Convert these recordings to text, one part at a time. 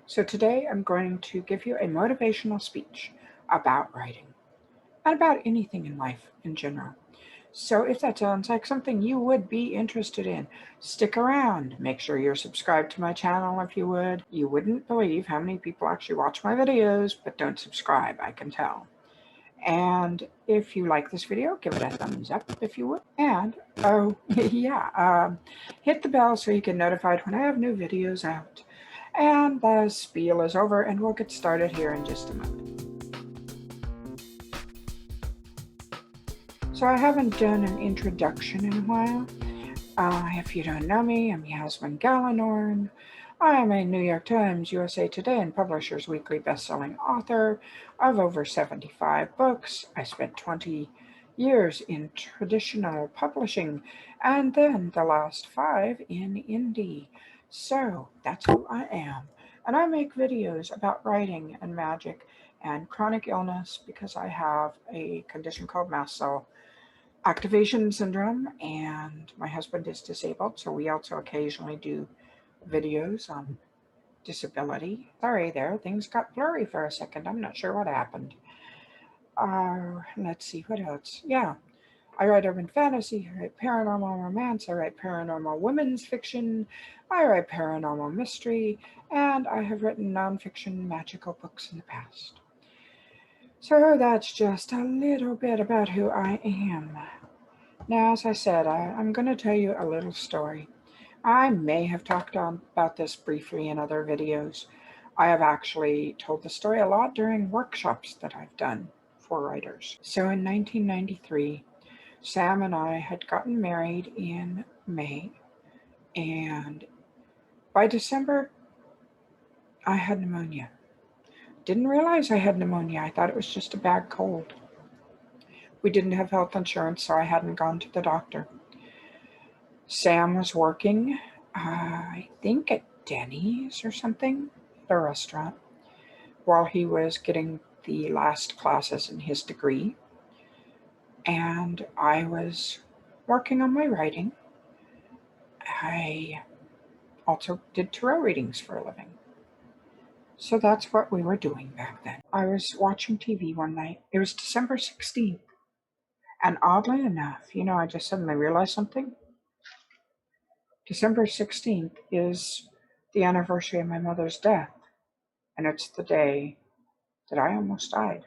So today I'm going to give you a motivational speech about writing and about anything in life in general. So if that sounds like something you would be interested in, stick around. Make sure you're subscribed to my channel if you would. You wouldn't believe how many people actually watch my videos but don't subscribe, I can tell. And if you like this video, give it a thumbs up if you would. And, oh, yeah, hit the bell so you get notified when I have new videos out. And the spiel is over, and we'll get started here in just a moment. So I haven't done an introduction in a while. If you don't know me, I'm Yasmine Galenorn. I am a New York Times, USA Today, and Publishers Weekly bestselling author of over 75 books. I spent 20 years in traditional publishing, and then the last 5 in indie. So that's who I am. And I make videos about writing and magic and chronic illness because I have a condition called mast cell activation syndrome, and my husband is disabled, so we also occasionally do videos on disability. Sorry there, things got blurry for a second. I'm not sure what happened. Let's see, what else? Yeah, I write urban fantasy, I write paranormal romance, I write paranormal women's fiction, I write paranormal mystery, and I have written nonfiction magical books in the past. So that's just a little bit about who I am. Now, as I said, I'm going to tell you a little story. I may have talked about this briefly in other videos. I have actually told the story a lot during workshops that I've done for writers. So in 1993, Sam and I had gotten married in May, and by December, I had pneumonia. Didn't realize I had pneumonia. I thought it was just a bad cold. We didn't have health insurance, so I hadn't gone to the doctor. Sam was working, I think at Denny's or something, at a restaurant, while he was getting the last classes in his degree. And I was working on my writing. I also did tarot readings for a living. So that's what we were doing back then. I was watching TV one night. It was December 16th. And oddly enough, I just suddenly realized something. December 16th is the anniversary of my mother's death, and it's the day that I almost died.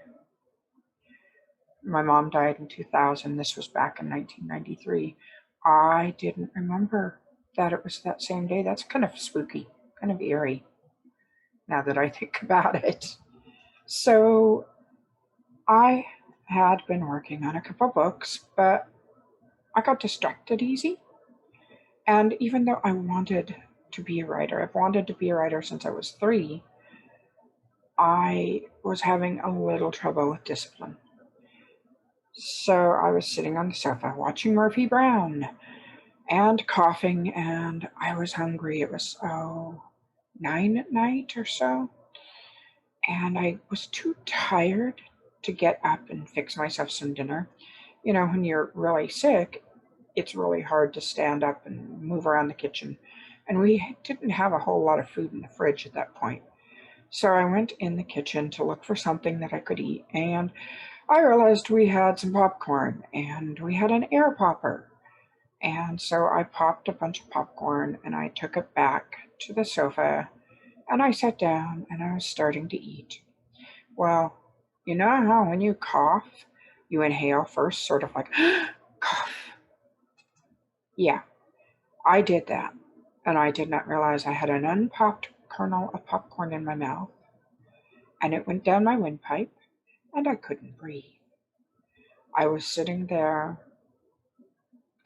My mom died in 2000. This was back in 1993. I didn't remember that it was that same day. That's kind of spooky, kind of eerie, now that I think about it. So I had been working on a couple books, but I got distracted easy. And even though I wanted to be a writer, I've wanted to be a writer since I was 3, I was having a little trouble with discipline. So I was sitting on the sofa watching Murphy Brown and coughing, and I was hungry. It was 9 at night or so, and I was too tired to get up and fix myself some dinner. When you're really sick, it's really hard to stand up and move around the kitchen, and we didn't have a whole lot of food in the fridge at that point. So I went in the kitchen to look for something that I could eat, and I realized we had some popcorn, and we had an air popper. And so I popped a bunch of popcorn, and I took it back to the sofa, and I sat down, and I was starting to eat. Well, you know how when you cough, you inhale first, sort of like, cough. Yeah, I did that, and I did not realize I had an unpopped kernel of popcorn in my mouth, and it went down my windpipe, and I couldn't breathe. I was sitting there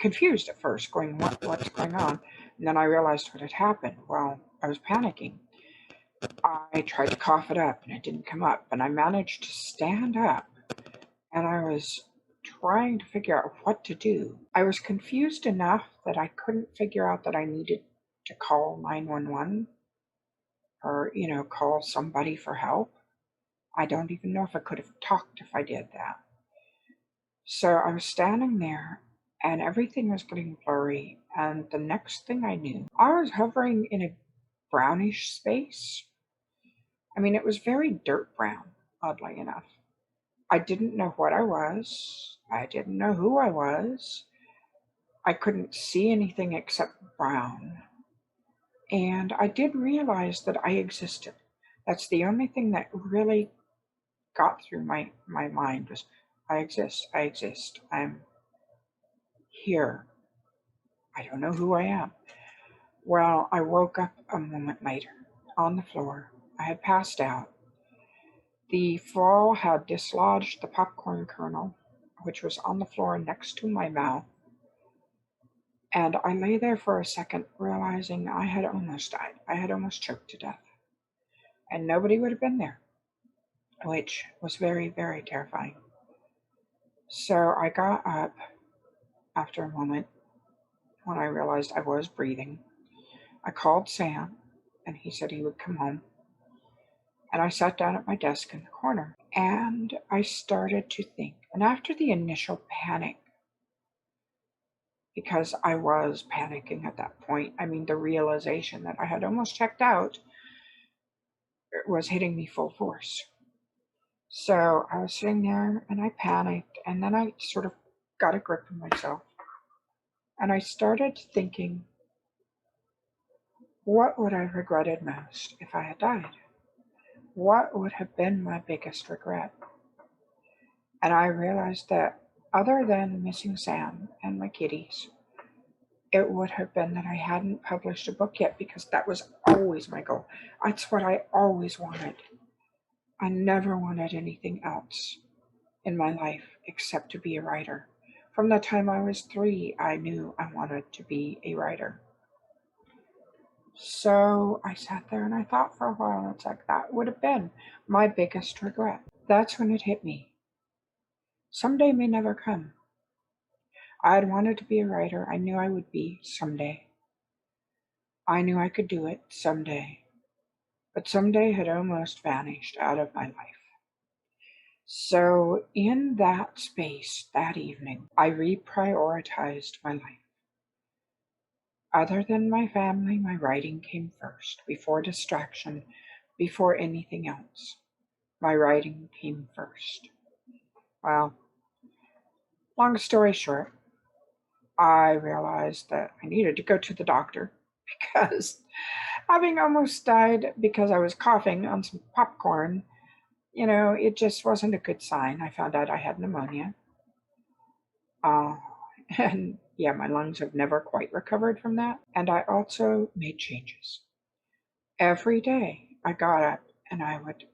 confused at first, going, what's going on? And then I realized what had happened. Well, I was panicking. I tried to cough it up, and it didn't come up, and I managed to stand up, and I was trying to figure out what to do. I was confused enough that I couldn't figure out that I needed to call 911 or, call somebody for help. I don't even know if I could have talked if I did that. So I was standing there, and everything was getting blurry, and the next thing I knew, I was hovering in a brownish space, I mean, it was very dirt brown, oddly enough. I didn't know what I was. I didn't know who I was. I couldn't see anything except brown. And I did realize that I existed. That's the only thing that really got through my mind was, I exist, I exist, I'm here. I don't know who I am. Well, I woke up a moment later on the floor. I had passed out. The fall had dislodged the popcorn kernel, which was on the floor next to my mouth. And I lay there for a second, realizing I had almost died. I had almost choked to death. And nobody would have been there, which was very, very terrifying. So I got up after a moment when I realized I was breathing. I called Sam, and he said he would come home. And I sat down at my desk in the corner, and I started to think. And after the initial panic, because I was panicking at that point, I mean, the realization that I had almost checked out was hitting me full force. So I was sitting there, and I panicked, and then I sort of got a grip of myself. And I started thinking, what would I have regretted most if I had died? What would have been my biggest regret? And I realized that other than missing Sam and my kitties, it would have been that I hadn't published a book yet, because that was always my goal. That's what I always wanted. I never wanted anything else in my life except to be a writer. From the time I was 3, I knew I wanted to be a writer. So I sat there and I thought for a while. It's like, that would have been my biggest regret. That's when it hit me. Someday may never come. I had wanted to be a writer. I knew I would be someday. I knew I could do it someday. But someday had almost vanished out of my life. So in that space, that evening, I reprioritized my life. Other than my family, my writing came first, before distraction, before anything else. My writing came first. Well, long story short, I realized that I needed to go to the doctor, because having almost died because I was coughing on some popcorn, it just wasn't a good sign. I found out I had pneumonia. And yeah, my lungs have never quite recovered from that. And I also made changes. Every day I got up and I would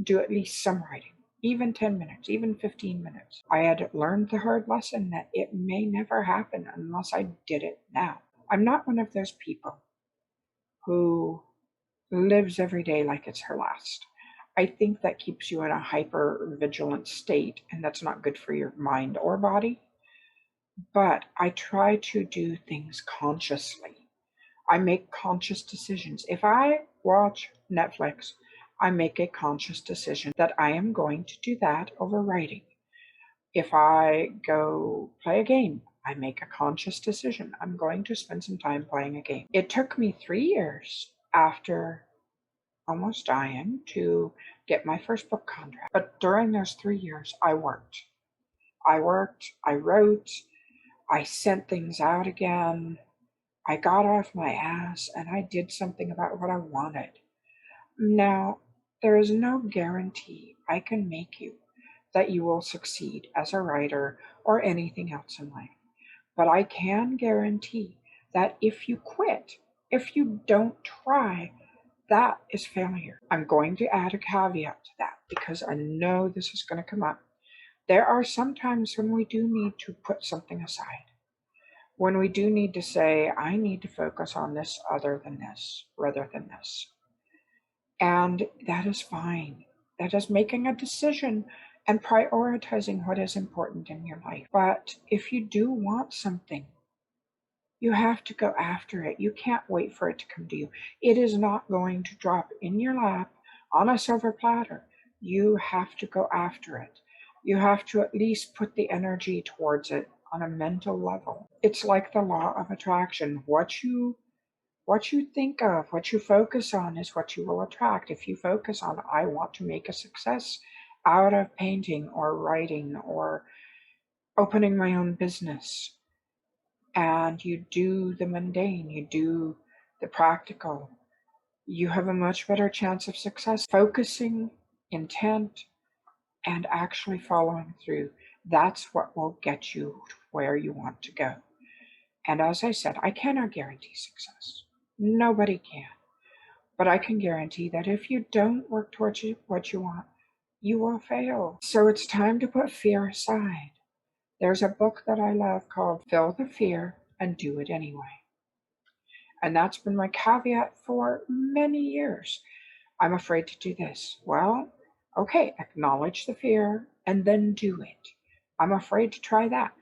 do at least some writing, even 10 minutes, even 15 minutes. I had learned the hard lesson that it may never happen unless I did it now. I'm not one of those people who lives every day like it's her last. I think that keeps you in a hyper vigilant state, and that's not good for your mind or body. But I try to do things consciously. I make conscious decisions. If I watch Netflix, I make a conscious decision that I am going to do that over writing. If I go play a game, I make a conscious decision. I'm going to spend some time playing a game. It took me 3 years after almost dying to get my first book contract. But during those 3 years, I worked. I wrote, I sent things out again. I got off my ass and I did something about what I wanted. Now, there is no guarantee I can make you that you will succeed as a writer or anything else in life. But I can guarantee that if you quit, if you don't try, that is failure. I'm going to add a caveat to that because I know this is going to come up. There are some times when we do need to put something aside. When we do need to say, I need to focus on this other than this, rather than this. And that is fine. That is making a decision and prioritizing what is important in your life. But if you do want something, you have to go after it. You can't wait for it to come to you. It is not going to drop in your lap on a silver platter. You have to go after it. You have to at least put the energy towards it on a mental level. It's like the law of attraction. What you What you think of, what you focus on is what you will attract. If you focus on, I want to make a success out of painting or writing or opening my own business, and you do the mundane, you do the practical, you have a much better chance of success. Focusing, intent, and actually following through, that's what will get you where you want to go. And as I said, I cannot guarantee success. Nobody can. But I can guarantee that if you don't work towards what you want, you will fail. So it's time to put fear aside. There's a book that I love called Feel the Fear and Do It Anyway. And that's been my caveat for many years. I'm afraid to do this. Well, okay, acknowledge the fear and then do it. I'm afraid to try that.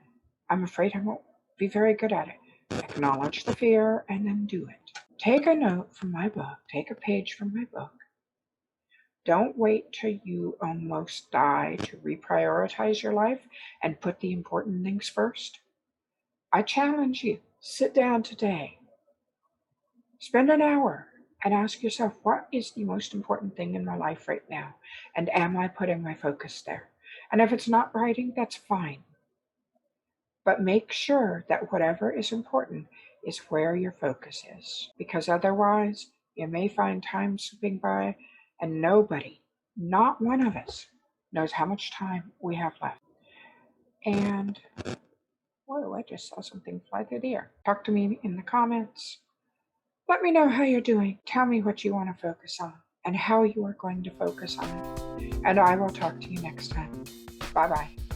I'm afraid I won't be very good at it. Acknowledge the fear and then do it. Take a note from my book. Take a page from my book. Don't wait till you almost die to reprioritize your life and put the important things first. I challenge you, sit down today, spend an hour and ask yourself, what is the most important thing in my life right now? And am I putting my focus there? And if it's not writing, that's fine. But make sure that whatever is important is where your focus is, because otherwise you may find time slipping by and nobody, not one of us, knows how much time we have left. And whoa, I just saw something fly through the air. Talk to me in the comments. Let me know how you're doing. Tell me what you want to focus on and how you are going to focus on it. And I will talk to you next time. Bye-bye.